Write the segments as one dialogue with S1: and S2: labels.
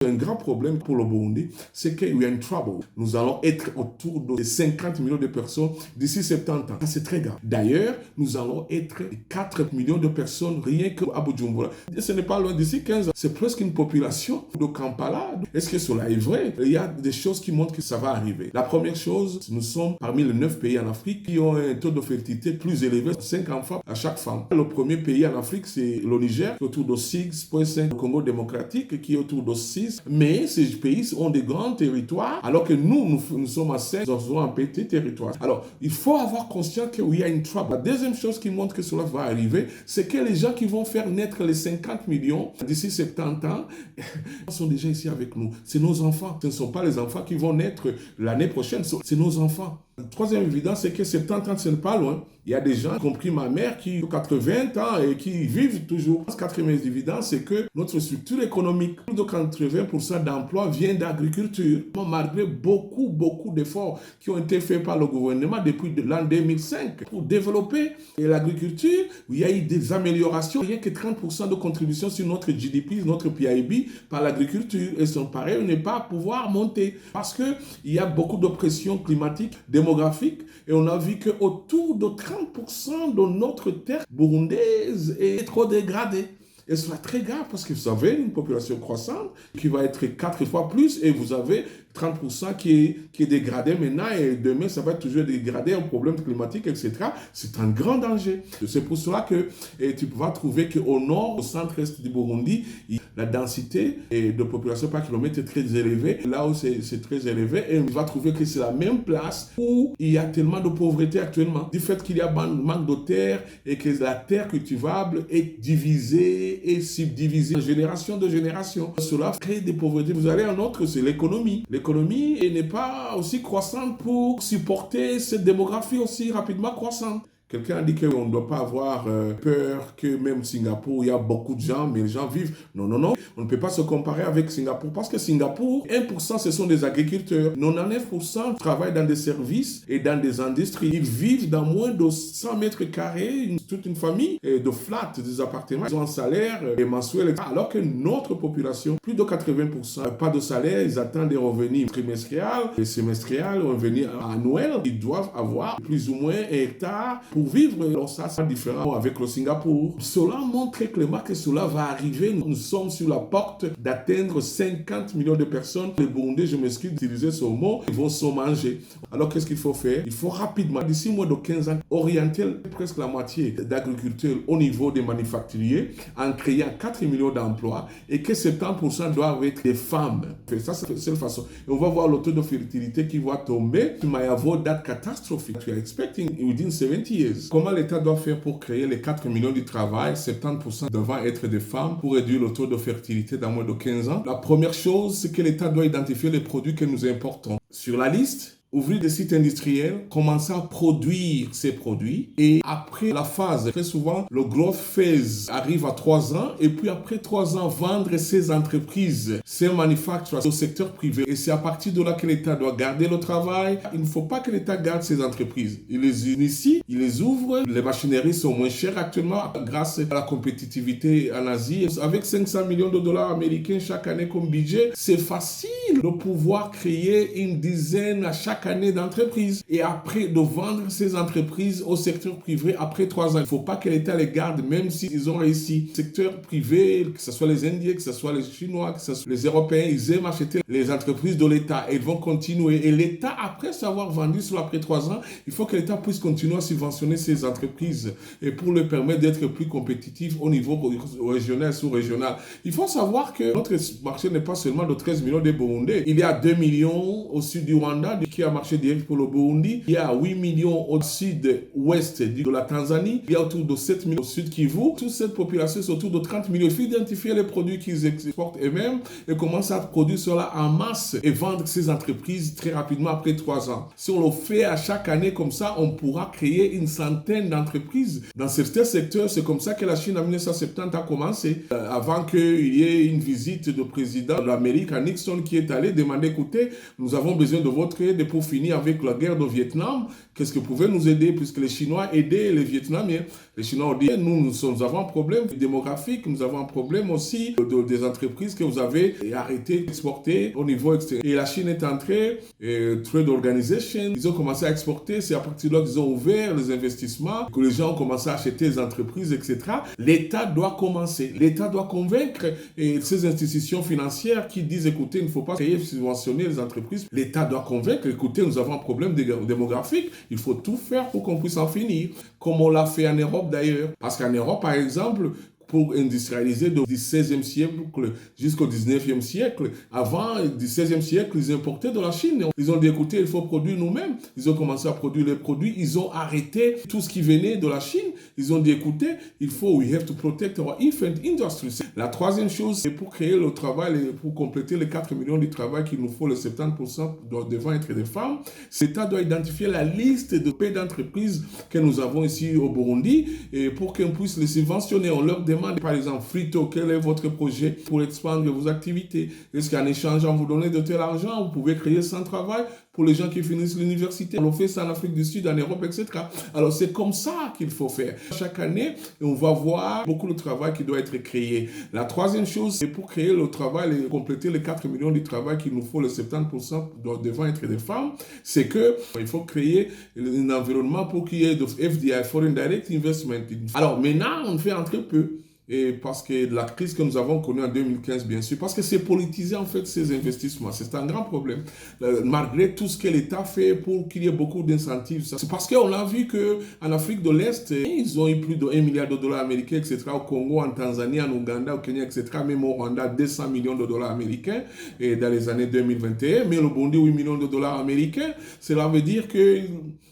S1: Un grand problème pour le Burundi, c'est qu'il y a une trouble. Nous allons être autour de 50 millions de personnes d'ici 70 ans. Ça, c'est très grave. D'ailleurs, nous allons être 4 millions de personnes rien qu'à Bujumbura. Et ce n'est pas loin d'ici 15 ans. C'est presque une population de Kampala. Est-ce que cela est vrai? Il y a des choses qui montrent que ça va arriver. La première chose, nous sommes parmi les 9 pays en Afrique qui ont un taux de fertilité plus élevé, 5 enfants à chaque femme. Le premier pays en Afrique, c'est le Niger, qui est autour de 6,5. Le Congo démocratique, qui est autour de 6. Mais ces pays ont des grands territoires, alors que nous sommes à 5, nous avons un petit territoire. Alors, il faut avoir conscience qu'il y a une trouble. La deuxième chose qui montre que cela va arriver, c'est que les gens qui vont faire naître les 50 millions d'ici 70 ans sont déjà ici avec nous. C'est nos enfants. Ce ne sont pas les enfants qui vont naître l'année prochaine, c'est nos enfants. La troisième évidence, c'est que 70 ans, ce n'est pas loin. Il y a des gens, y compris ma mère, qui ont 80 ans et qui vivent toujours. La quatrième évidence, c'est que notre structure économique, plus de 80% d'emplois vient d'agriculture. Malgré beaucoup d'efforts qui ont été faits par le gouvernement depuis l'an 2005 pour développer l'agriculture, il y a eu des améliorations. Rien que 30% de contribution sur notre GDP, notre PIB par l'agriculture. Et son pareil n'est pas à pouvoir monter parce qu'il y a beaucoup de pression climatique, démographique, et on a vu qu'autour de 30% de notre terre burundaise est trop dégradée. Et cela est très grave parce que vous avez une population croissante qui va être 4 fois plus et vous avez 30% qui est dégradé maintenant et demain ça va être toujours dégradé, un problème climatique, etc. C'est un grand danger. C'est pour cela que tu vas trouver qu'au nord, au centre-est du Burundi, la densité de population par kilomètre est très élevée. Là où c'est très élevé, et on va trouver que c'est la même place où il y a tellement de pauvreté actuellement. Du fait qu'il y a manque de terre et que la terre cultivable est divisée et subdivisée de génération de génération. Cela crée des pauvretés. Vous allez en autre, c'est l'économie. L'économie n'est pas aussi croissante pour supporter cette démographie aussi rapidement croissante. Quelqu'un a dit qu'on ne doit pas avoir peur que même Singapour, il y a beaucoup de gens, mais les gens vivent. Non. On ne peut pas se comparer avec Singapour parce que Singapour, 1% ce sont des agriculteurs. 99% travaillent dans des services et dans des industries. Ils vivent dans moins de 100 mètres carrés, toute une famille, de flats, des appartements. Ils ont un salaire mensuel. Alors que notre population, plus de 80%, pas de salaire, ils attendent des revenus trimestriels, et semestriels, revenus annuels. Ils doivent avoir plus ou moins un hectare pour vivre. Alors ça, c'est différent avec le Singapour. Cela montre très clairement que cela va arriver. Nous sommes sur la porte d'atteindre 50 millions de personnes. Les Burundais, je m'excuse d'utiliser ce mot, ils vont se manger. Alors qu'est-ce qu'il faut faire? Il faut rapidement, d'ici moins de 15 ans, orienter presque la moitié d'agriculteurs au niveau des manufacturiers en créant 4 millions d'emplois et que 70% doivent être des femmes. Ça, c'est la seule façon. Et on va voir le taux de fertilité qui va tomber. Il va y avoir that catastrophic. We are expecting within 70 years. Comment l'État doit faire pour créer les 4 millions du travail, 70% devant être des femmes, pour réduire le taux de fertilité dans moins de 15 ans? La première chose, c'est que l'État doit identifier les produits que nous importons. Sur la liste, ouvrir des sites industriels, commencer à produire ces produits et après la phase, très souvent, le growth phase arrive à 3 ans et puis après 3 ans, vendre ces entreprises, ces manufactures au secteur privé. Et c'est à partir de là que l'État doit garder le travail. Il ne faut pas que l'État garde ces entreprises. Il les initie, il les ouvre. Les machineries sont moins chères actuellement grâce à la compétitivité en Asie. Avec 500 millions de dollars américains chaque année comme budget, c'est facile de pouvoir créer une dizaine à chaque année d'entreprises et après de vendre ces entreprises au secteur privé après 3 ans. Il ne faut pas que l'État les garde même s'ils ont réussi. Secteur privé, que ce soit les Indiens, que ce soit les Chinois, que ce soit les Européens, ils aiment acheter les entreprises de l'État et ils vont continuer. Et l'État, après savoir vendu cela après 3 ans, il faut que l'État puisse continuer à subventionner ces entreprises et pour leur permettre d'être plus compétitifs au niveau régional, sous-régional. Il faut savoir que notre marché n'est pas seulement de 13 millions de Burundais. Il y a 2 millions au sud du Rwanda qui a marché direct pour le Burundi. Il y a 8 millions au sud-ouest de la Tanzanie. Il y a autour de 7 millions au sud Kivu. Toute cette population, c'est autour de 30 millions. Il faut identifier les produits qu'ils exportent eux-mêmes et commencer à produire cela en masse et vendre ces entreprises très rapidement après 3 ans. Si on le fait à chaque année comme ça, on pourra créer une centaine d'entreprises. Dans certains secteurs, c'est comme ça que la Chine en 1970 a commencé. Avant qu'il y ait une visite du président de l'Amérique à Nixon qui est allé allé demander, écoutez, nous avons besoin de votre aide pour finir avec la guerre du Vietnam. Qu'est-ce que vous pouvez nous aider? Puisque les Chinois aidaient les Vietnamiens. Les Chinois ont dit, nous avons un problème démographique, nous avons un problème aussi des entreprises que vous avez arrêté d'exporter au niveau extérieur. Et la Chine est entrée, Trade Organization, ils ont commencé à exporter. C'est à partir de là qu'ils ont ouvert les investissements, que les gens ont commencé à acheter les entreprises, etc. L'État doit commencer. L'État doit convaincre ces institutions financières qui disent, écoutez, il ne faut pas subventionner les entreprises. L'État doit convaincre, écoutez, nous avons un problème démographique, il faut tout faire pour qu'on puisse en finir, comme on l'a fait en Europe d'ailleurs. Parce qu'en Europe, par exemple, pour industrialiser du XVIe siècle jusqu'au XIXe siècle. Avant, du XVIe siècle, ils importaient de la Chine. Ils ont dit, écoutez, il faut produire nous-mêmes. Ils ont commencé à produire les produits. Ils ont arrêté tout ce qui venait de la Chine. Ils ont dit, écoutez, we have to protect our infant industry. La troisième chose, c'est pour créer le travail, pour compléter les 4 millions de travail qu'il nous faut, le 70% devant être des femmes. L'État doit identifier la liste de pays d'entreprises que nous avons ici au Burundi et pour qu'on puisse les subventionner. On leur demande, par exemple, Frito, quel est votre projet pour expandre vos activités? Est-ce qu'en échange, on vous donne de tel argent, vous pouvez créer sans travail pour les gens qui finissent l'université? On fait ça en Afrique du Sud, en Europe, etc. Alors, c'est comme ça qu'il faut faire. Chaque année, on va voir beaucoup de travail qui doit être créé. La troisième chose, c'est pour créer le travail et compléter les 4 millions de travail qu'il nous faut, le 70% devant être des femmes, c'est qu'il faut créer un environnement pour qu'il y ait de FDI, Foreign Direct Investment. Alors, maintenant, on fait un très peu. Et parce que la crise que nous avons connue en 2015, bien sûr, parce que c'est politisé en fait ces investissements. C'est un grand problème. Malgré tout ce que l'État fait pour qu'il y ait beaucoup d'incentives. C'est parce qu'on a vu qu'en Afrique de l'Est, ils ont eu plus de 1 milliard de dollars américains, etc. Au Congo, en Tanzanie, en Ouganda, au Kenya, etc. Même au Rwanda, 200 millions de dollars américains et dans les années 2021. Mais le Burundi, 8 millions de dollars américains. Cela veut dire que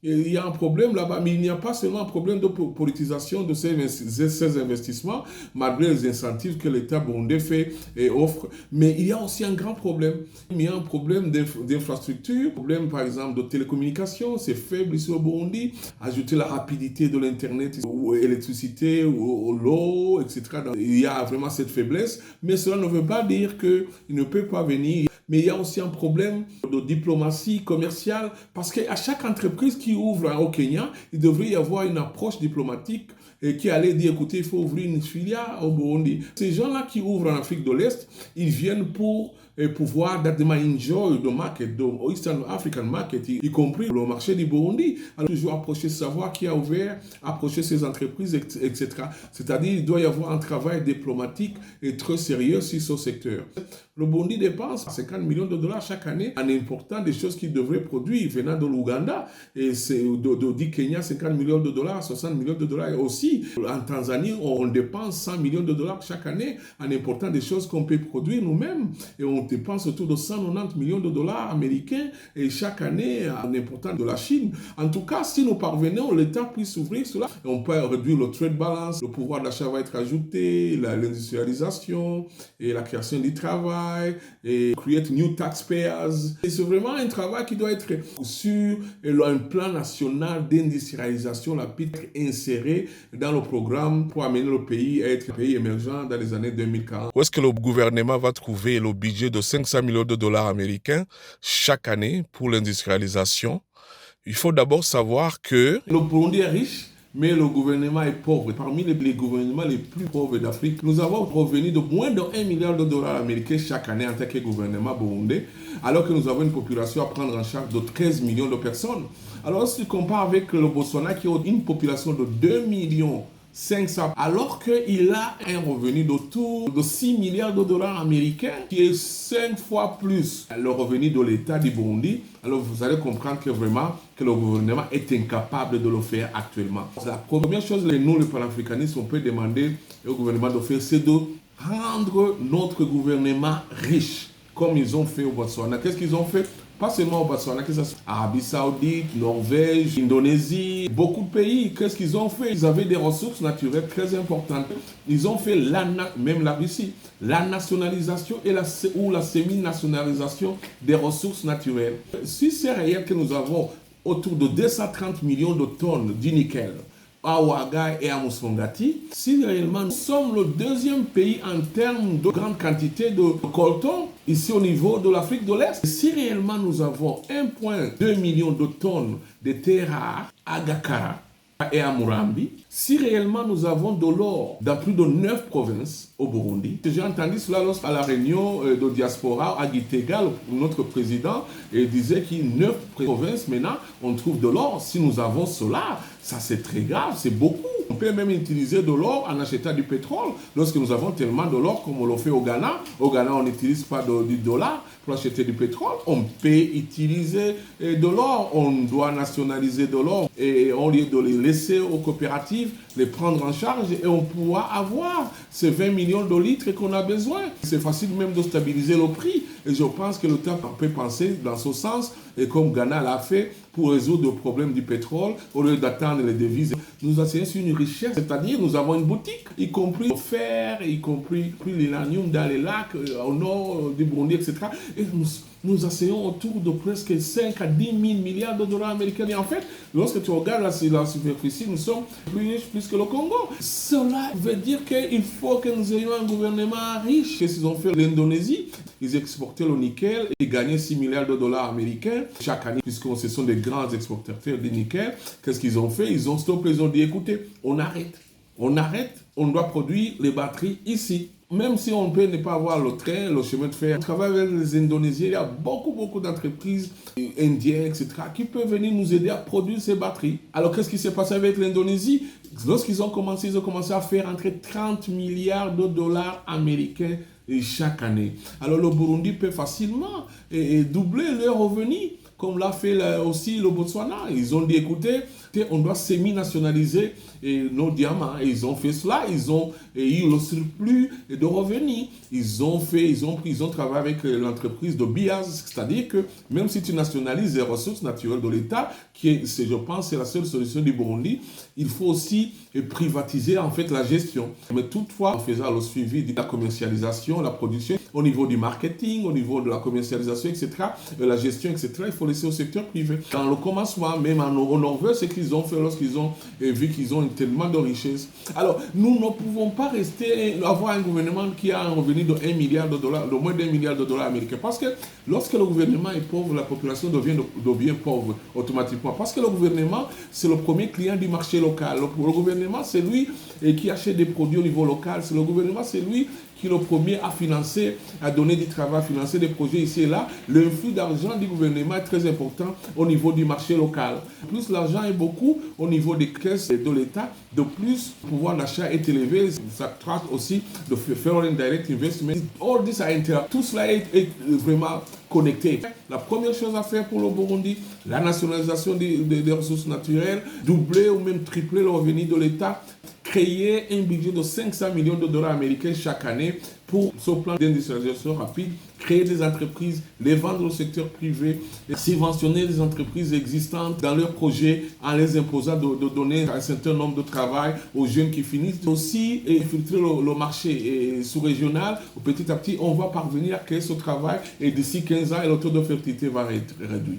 S1: il y a un problème là-bas, mais il n'y a pas seulement un problème de politisation de ces investissements, malgré les incentives que l'État burundais fait et offre. Mais il y a aussi un grand problème. Il y a un problème d'infrastructure, un problème par exemple de télécommunications, c'est faible ici au Burundi. Ajouter la rapidité de l'Internet, ou l'électricité, ou l'eau, etc. Il y a vraiment cette faiblesse, mais cela ne veut pas dire qu'il ne peut pas venir. Mais il y a aussi un problème de diplomatie commerciale parce qu'à chaque entreprise qui ouvre au Kenya, il devrait y avoir une approche diplomatique qui allait dire, écoutez, il faut ouvrir une filiale au Burundi. Ces gens-là qui ouvrent en Afrique de l'Est, ils viennent pour pouvoir enjoy the market, the Eastern African market, y compris le marché du Burundi. Alors, toujours approcher, savoir qui a ouvert, approcher ces entreprises, etc. C'est-à-dire, il doit y avoir un travail diplomatique et très sérieux sur ce secteur. Le Burundi dépense 50 millions de dollars chaque année en important des choses qu'il devrait produire venant de l'Ouganda. Et c'est du Kenya, 50 millions de dollars, 60 millions de dollars. Et aussi, en Tanzanie, on dépense 100 millions de dollars chaque année en important des choses qu'on peut produire nous-mêmes. Et on dépense autour de 190 millions de dollars américains et chaque année en important de la Chine. En tout cas, si nous parvenons, l'État puisse ouvrir cela. On peut réduire le trade balance, le pouvoir d'achat va être ajouté, l'industrialisation et la création du travail et create new taxpayers. Et c'est vraiment un travail qui doit être sur un plan national d'industrialisation, la être inséré dans le programme pour amener le pays à être un pays émergent dans les années 2040.
S2: Où est-ce que le gouvernement va trouver le budget de 500 millions de dollars américains chaque année pour l'industrialisation? Il faut d'abord savoir que
S1: le Burundi est riche, mais le gouvernement est pauvre. Parmi les gouvernements les plus pauvres d'Afrique, nous avons revenu de moins de 1 milliard de dollars américains chaque année en tant que gouvernement burundais, alors que nous avons une population à prendre en charge de 13 millions de personnes. Alors, si tu compares avec le Botswana qui a une population de 2 millions 500, alors qu'il a un revenu d'autour de 6 milliards de dollars américains, qui est 5 fois plus le revenu de l'État du Burundi, alors vous allez comprendre que vraiment que le gouvernement est incapable de le faire actuellement. La première chose que nous, les panafricanistes, on peut demander au gouvernement de faire, c'est de rendre notre gouvernement riche, comme ils ont fait au Botswana. Qu'est-ce qu'ils ont fait? Pas seulement au Botswana, que ce soit Arabie Saoudite, Norvège, Indonésie, beaucoup de pays. Qu'est-ce qu'ils ont fait? Ils avaient des ressources naturelles très importantes. Ils ont fait même la Russie, la nationalisation ou la semi-nationalisation des ressources naturelles. Si c'est réel que nous avons autour de 230 millions de tonnes du nickel, à Ouaga et à Musongati. Si réellement nous sommes le deuxième pays en termes de grande quantité de coltan ici au niveau de l'Afrique de l'Est, si réellement nous avons 1,2 million de tonnes de terres rares à Gakara et à Murambi, si réellement nous avons de l'or dans plus de 9 provinces au Burundi, j'ai entendu cela à la réunion de diaspora à Gitega, notre président disait qu'il y a 9 provinces maintenant, on trouve de l'or. Si nous avons cela, ça c'est très grave, c'est beaucoup. On peut même utiliser de l'or en achetant du pétrole. Lorsque nous avons tellement de l'or comme on le fait au Ghana on n'utilise pas du dollar pour acheter du pétrole. On peut utiliser de l'or, on doit nationaliser de l'or et au lieu de les laisser aux coopératives, les prendre en charge et on pourra avoir ces 20 millions de litres qu'on a besoin. C'est facile même de stabiliser le prix et je pense que l'État peut penser dans ce sens et comme Ghana l'a fait pour résoudre le problème du pétrole au lieu d'attendre les devises. Nous asseyons sur une richesse, c'est-à-dire nous avons une boutique, y compris le fer, y compris l'uranium dans les lacs au nord du Burundi, etc. Et nous asseyons autour de presque 5 à 10 000 milliards de dollars américains. Et en fait, lorsque tu regardes la superficie, nous sommes plus riches plus que le Congo. Cela veut dire qu'il faut que nous ayons un gouvernement riche. Qu'est-ce qu'ils ont fait l'Indonésie? Ils exportaient le nickel et gagnaient 6 milliards de dollars américains chaque année, puisque ce sont des grands exportateurs de nickel. Qu'est-ce qu'ils ont fait? Ils ont stoppé, ils ont dit, écoutez, on arrête, on doit produire les batteries ici. Même si on peut ne pas avoir le train, le chemin de fer, on travaille avec les Indonésiens, il y a beaucoup d'entreprises indiennes, etc., qui peuvent venir nous aider à produire ces batteries. Alors qu'est-ce qui s'est passé avec l'Indonésie? Lorsqu'ils ont commencé à faire entrer 30 milliards de dollars américains chaque année. Alors le Burundi peut facilement doubler leurs revenus, comme l'a fait aussi le Botswana. Ils ont dit, écoutez, on doit semi-nationaliser nos diamants. Et ils ont fait cela, ils ont eu le surplus de revenus. Ils ont travaillé avec l'entreprise de Biaz, c'est-à-dire que même si tu nationalises les ressources naturelles de l'État, je pense, c'est la seule solution du Burundi, il faut aussi privatiser en fait la gestion. Mais toutefois, en faisant le suivi de la commercialisation, la production, au niveau du marketing, au niveau de la commercialisation, etc., la gestion, etc., il faut laisser au secteur privé. Dans le commencement, même au Norvège, c'est qu'ils ont fait lorsqu'ils ont vu qu'ils ont tellement de richesses. Alors, nous ne pouvons pas avoir un gouvernement qui a un revenu de 1 milliard de dollars, de moins d'1 milliard de dollars américains. Parce que lorsque le gouvernement est pauvre, la population devient pauvre automatiquement. Parce que le gouvernement, c'est le premier client du marché local. Le gouvernement, c'est lui qui achète des produits au niveau local. Le gouvernement, c'est lui qui est le premier à financer, à donner du travail, à financer des projets ici et là. L'influx d'argent du gouvernement est très important au niveau du marché local. Plus l'argent est beaucoup au niveau des caisses de l'État, de plus le pouvoir d'achat est élevé. Ça traite aussi de foreign direct investment. All this tout cela est vraiment connecté. La première chose à faire pour le Burundi, la nationalisation des ressources naturelles, doubler ou même tripler le revenu de l'État, créer un budget de 500 millions de dollars américains chaque année pour ce plan d'industrialisation rapide, créer des entreprises, les vendre au secteur privé, subventionner les entreprises existantes dans leurs projets en les imposant de donner un certain nombre de travail aux jeunes qui finissent. Aussi, filtrer le marché sous-régional. Petit à petit, on va parvenir à créer ce travail et d'ici 15 ans, le taux de fertilité va être réduit.